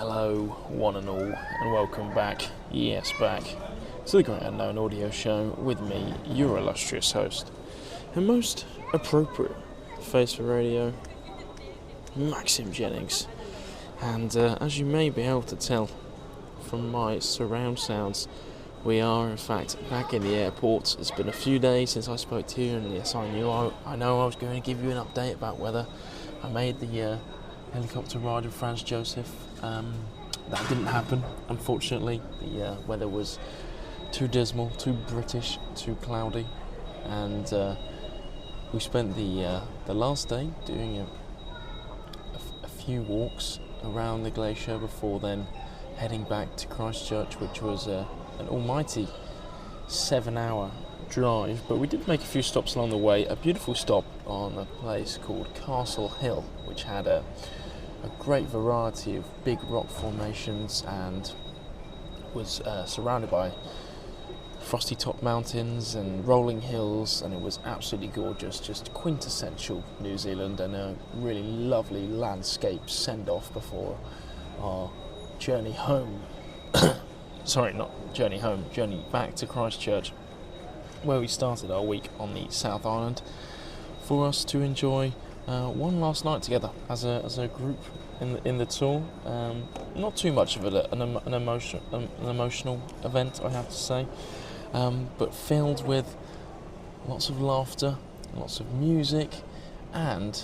Hello, one and all, and welcome back, back, to the Great Unknown Audio Show with me, your illustrious host, and most appropriate face for radio, Maxim Jennings. And as you may be able to tell from my surround sounds, we are in fact back in the airport. It's been a few days since I spoke to you, and yes, I know I was going to give you an update about whether I made the helicopter ride with Franz Joseph. That didn't happen, unfortunately. The weather was too dismal, too British, too cloudy, and we spent the last day doing a few walks around the glacier before then heading back to Christchurch, which was an almighty 7-hour drive, but we did make a few stops along the way. A beautiful stop on a place called Castle Hill, which had a great variety of big rock formations and was surrounded by frosty top mountains and rolling hills, and it was absolutely gorgeous, just quintessential New Zealand, and a really lovely landscape send-off before our journey home. Journey back to Christchurch, where we started our week on the South Island for us to enjoy one last night together as a group in the tour. Not too much of it an emotional event, I have to say, but filled with lots of laughter, lots of music, and,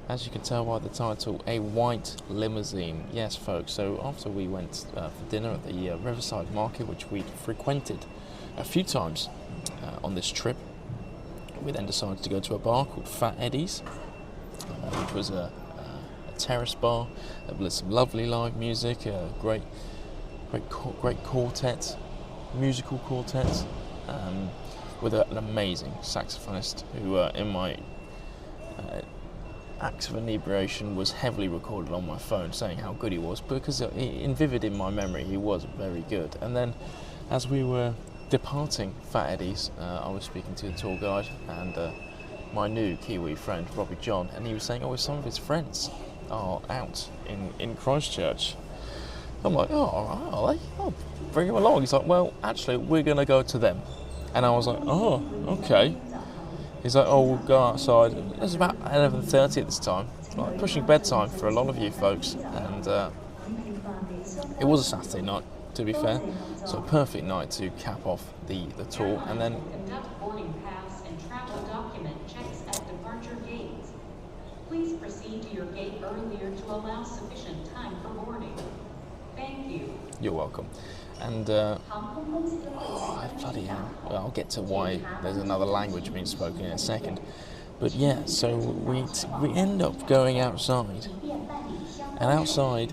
as you can tell by the title, a white limousine. Yes, folks. So after we went for dinner at the Riverside Market, which we'd frequented a few times on this trip, we then decided to go to a bar called Fat Eddie's, which was a terrace bar with some lovely live music, a great quartet, musical quartet, with an amazing saxophonist who, in my acts of inebriation, was heavily recorded on my phone saying how good he was, because vivid in my memory he was very good. And then as we were departing Fat Eddie's, I was speaking to the tour guide and my new Kiwi friend Robbie John, and he was saying, some of his friends are out in Christchurch. I'm like, oh, all right, are they? I'll bring him along. He's like, well, actually, we're going to go to them. And I was like, oh, okay. He's like, oh, we'll go outside. It was about 11:30 at this time, like pushing bedtime for a lot of you folks. And it was a Saturday night, to be fair, so a perfect night to cap off the tour. And then please proceed to your gate earlier to allow sufficient time for boarding. Thank you. You're welcome. And bloody hell. Well, I'll get to why there's another language being spoken in a second. But yeah, so we end up going outside. And outside,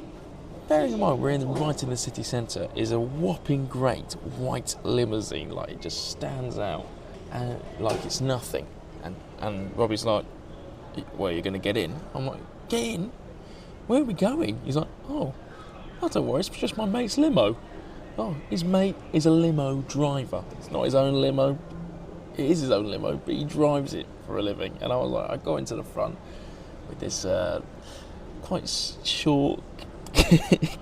bearing in mind we're right in the city centre, is a whopping great white limousine. Like, it just stands out and like it's nothing. And Robbie's like, well, you're going to get in? I'm like, get in? Where are we going? He's like, oh, don't worry, it's just my mate's limo. Oh, his mate is a limo driver. It's not his own limo. It is his own limo, but he drives it for a living. And I was like, I got into the front with this quite short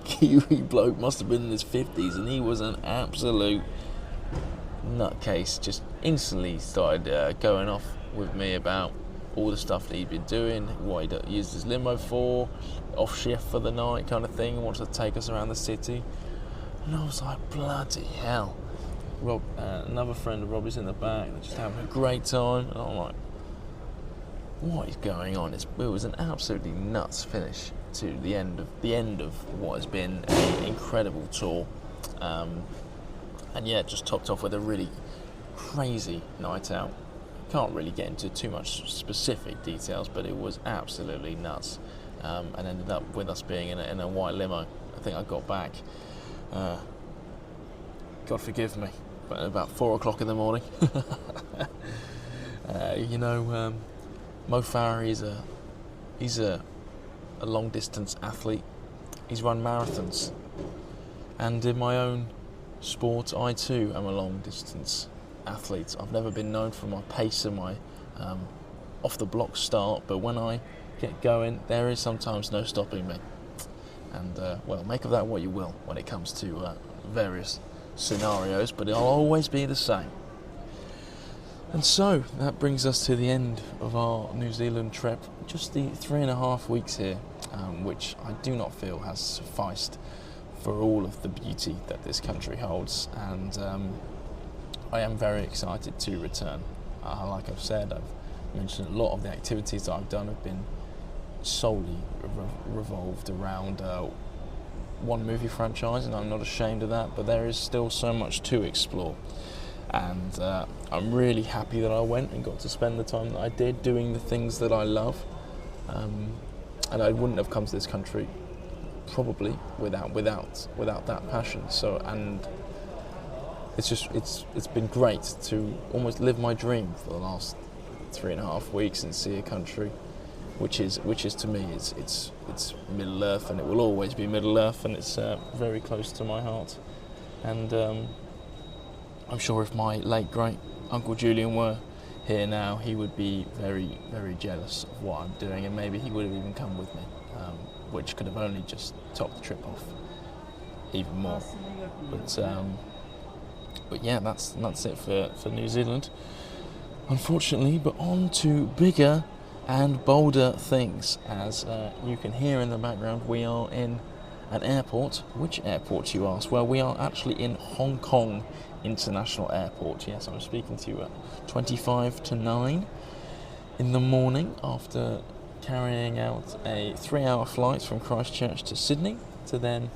Kiwi bloke, must have been in his 50s, and he was an absolute nutcase. Just instantly started going off with me about all the stuff that he'd been doing, what he'd used his limo for, off shift for the night kind of thing, wanted to take us around the city. And I was like, bloody hell. Rob, another friend of Robbie's in the back, they're just having a great time, and I'm like, what is going on? It was an absolutely nuts finish to the end of what has been an incredible tour. And yeah, just topped off with a really crazy night out. Can't really get into too much specific details, but it was absolutely nuts, and ended up with us being in a white limo. I think I got back, God forgive me, but about 4 o'clock in the morning. Mo Farah, he's a long distance athlete. He's run marathons, and in my own sport, I too am a long distance athlete. I've never been known for my pace and my off the block start, but when I get going, there is sometimes no stopping me. And well, make of that what you will when it comes to various scenarios, but it'll always be the same. And so that brings us to the end of our New Zealand trip. Just the 3.5 weeks here, which I do not feel has sufficed for all of the beauty that this country holds. And I am very excited to return. Like I've said, I've mentioned a lot of the activities that I've done have been solely revolved around one movie franchise, and I'm not ashamed of that, but there is still so much to explore. And I'm really happy that I went and got to spend the time that I did doing the things that I love. And I wouldn't have come to this country probably without that passion. So, and it's been great to almost live my dream for the last 3.5 weeks and see a country which is to me it's Middle Earth, and it will always be Middle Earth, and it's very close to my heart. And I'm sure if my late great Uncle Julian were here now, he would be very, very jealous of what I'm doing, and maybe he would have even come with me, which could have only just topped the trip off even more. But yeah, that's it for New Zealand, unfortunately. But on to bigger and bolder things. As you can hear in the background, we are in an airport. Which airport, you ask? Well, we are actually in Hong Kong International Airport. Yes, I'm speaking to you at 25 to 9 in the morning, after carrying out a 3-hour flight from Christchurch to Sydney, to then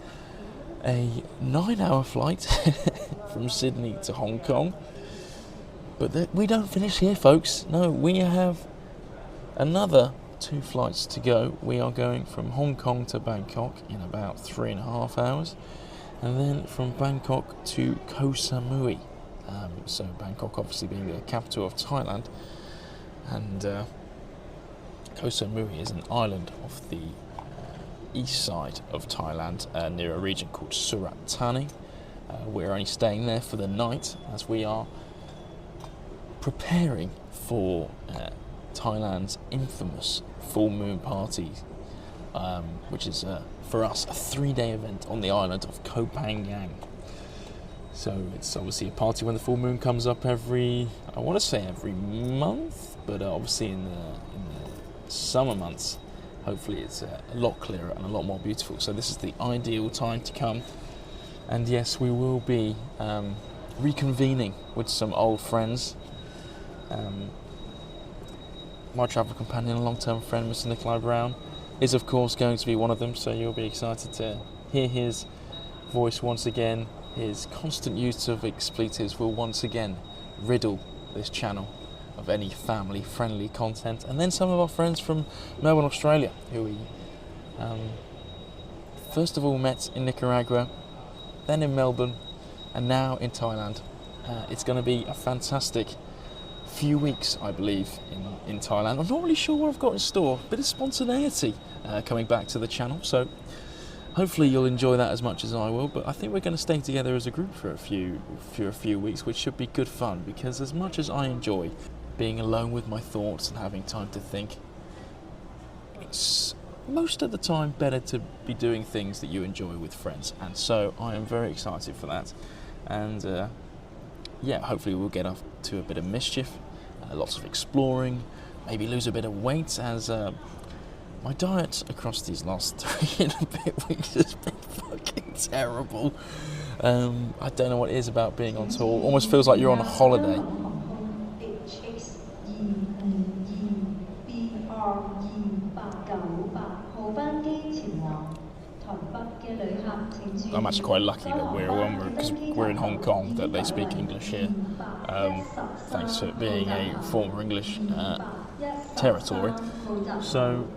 a 9-hour flight from Sydney to Hong Kong. But we don't finish here, folks. No, we have another 2 flights to go. We are going from Hong Kong to Bangkok in about 3.5 hours, and then from Bangkok to Koh Samui. So Bangkok obviously being the capital of Thailand, and Koh Samui is an island off the east side of Thailand, near a region called Surat Thani. We're only staying there for the night, as we are preparing for Thailand's infamous full moon party, which is for us a 3-day event on the island of Koh Phangan. So it's obviously a party when the full moon comes up every month, but obviously in the summer months, hopefully it's a lot clearer and a lot more beautiful. So this is the ideal time to come. And yes, we will be reconvening with some old friends. My travel companion and long-term friend, Mr. Nikolai Brown, is of course going to be one of them, so you'll be excited to hear his voice once again. His constant use of expletives will once again riddle this channel of any family-friendly content. And then some of our friends from Melbourne, Australia, who we first of all met in Nicaragua, then in Melbourne, and now in Thailand. It's going to be a fantastic few weeks, I believe, in Thailand. I'm not really sure what I've got in store. A bit of spontaneity coming back to the channel, so hopefully you'll enjoy that as much as I will. But I think we're going to stay together as a group for a few weeks, which should be good fun, because as much as I enjoy being alone with my thoughts and having time to think, it's most of the time better to be doing things that you enjoy with friends. And so I am very excited for that. And yeah, hopefully we'll get up to a bit of mischief, lots of exploring, maybe lose a bit of weight, as my diet across these last 3.5 weeks has been fucking terrible. I don't know what it is about being on tour. Almost feels like you're on a holiday. I'm actually quite lucky that because we're in Hong Kong, that they speak English here, thanks to it being a former English territory. So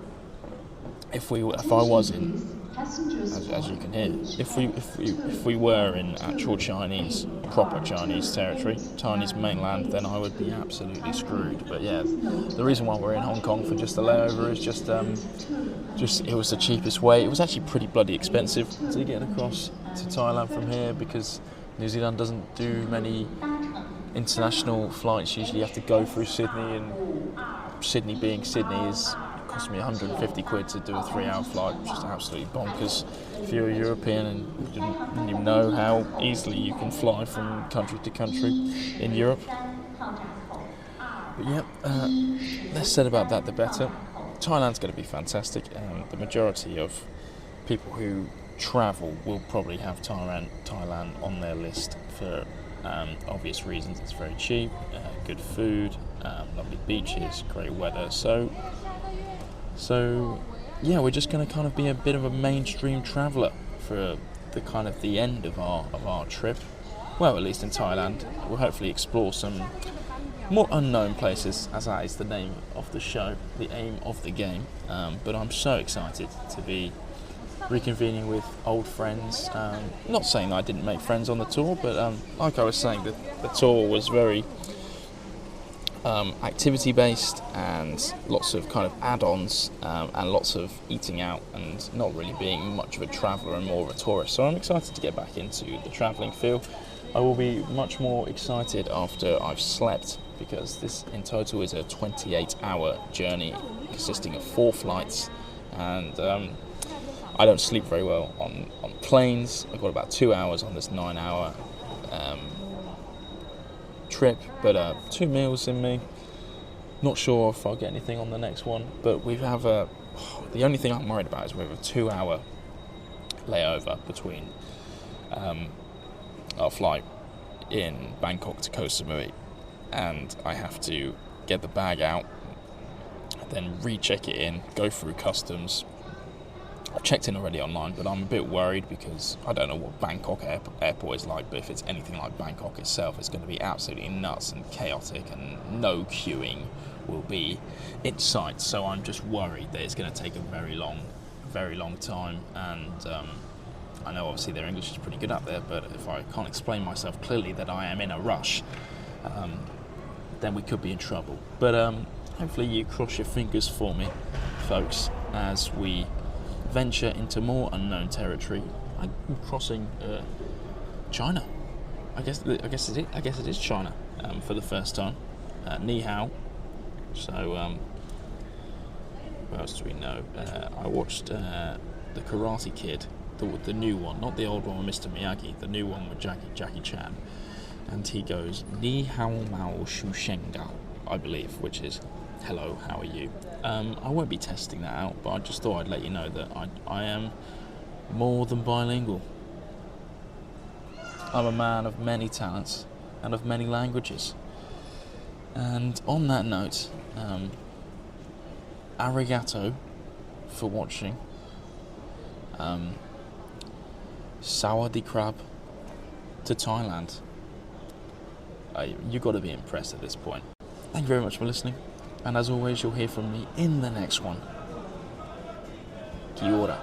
if I was in, as you can hear, if we were in actual proper Chinese territory, Chinese mainland, then I would be absolutely screwed. But yeah, the reason why we're in Hong Kong for just a layover is just it was the cheapest way. It was actually pretty bloody expensive to get across to Thailand from here, because New Zealand doesn't do many international flights. Usually you have to go through Sydney, and Sydney being Sydney is cost me 150 quid to do a 3-hour flight, which is absolutely bonkers. If you're a European and you know how easily you can fly from country to country in Europe. But yeah, less said about that, the better. Thailand's going to be fantastic. The majority of people who travel will probably have Thailand on their list for obvious reasons. It's very cheap, good food, lovely beaches, great weather. So yeah, we're just going to kind of be a bit of a mainstream traveller for the end of our trip. Well, at least in Thailand. We'll hopefully explore some more unknown places, as that is the name of the show, the aim of the game. But I'm so excited to be reconvening with old friends. Not saying that I didn't make friends on the tour, but like I was saying, the tour was very activity based and lots of kind of add-ons and lots of eating out and not really being much of a traveller and more of a tourist. So I'm excited to get back into the travelling feel. I will be much more excited after I've slept, because this in total is a 28-hour journey consisting of 4 flights, and I don't sleep very well on planes. I've got about 2 hours on this 9-hour trip, but 2 meals in me. Not sure if I'll get anything on the next one, but we have the only thing I'm worried about is we have a 2-hour layover between our flight in Bangkok to Koh Samui, and I have to get the bag out, then recheck it in, go through customs. I've checked in already online, but I'm a bit worried because I don't know what Bangkok airport is like, but if it's anything like Bangkok itself, it's going to be absolutely nuts and chaotic, and no queuing will be in sight. So I'm just worried that it's going to take a very long time, and I know obviously their English is pretty good up there, but if I can't explain myself clearly that I am in a rush, then we could be in trouble. But hopefully you cross your fingers for me, folks, as we venture into more unknown territory. I'm crossing China. I guess it is China for the first time. Ni hao. So what else do we know? I watched the Karate Kid, the new one, not the old one with Mr. Miyagi, the new one with Jackie Chan, and he goes Ni hao mao shu shenga, I believe, which is hello, how are you? I won't be testing that out, but I just thought I'd let you know that I am more than bilingual. I'm a man of many talents and of many languages. And on that note, arigato for watching. Sawadee krab to Thailand. You've got to be impressed at this point. Thank you very much for listening. And as always, you'll hear from me in the next one. Kia ora.